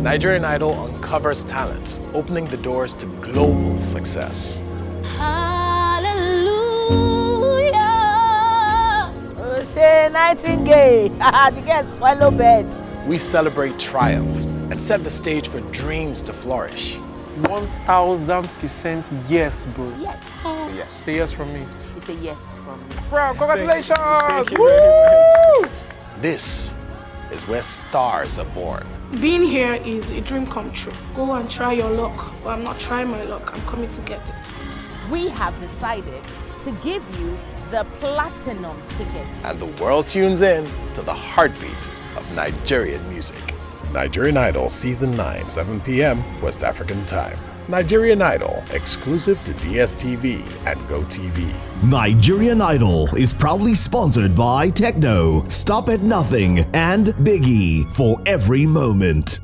Nigerian Idol uncovers talent, opening the doors to global success. Hallelujah. O'Shea Nightingale, the girl swallow bed. We celebrate triumph and set the stage for dreams to flourish. 1000% yes, bro. Yes. Yes. Say yes from me. It's a yes from me. Bro, congratulations! Thank you very much. This is where stars are born. Being here is a dream come true. Go and try your luck. But I'm not trying my luck. I'm coming to get it. We have decided to give you the platinum ticket. And the world tunes in to the heartbeat of Nigerian music. Nigerian Idol Season 9, 7 p.m. West African Time. Nigerian Idol, exclusive to DSTV and GoTV. Nigerian Idol is proudly sponsored by Techno, Stop at Nothing, and Biggie for every moment.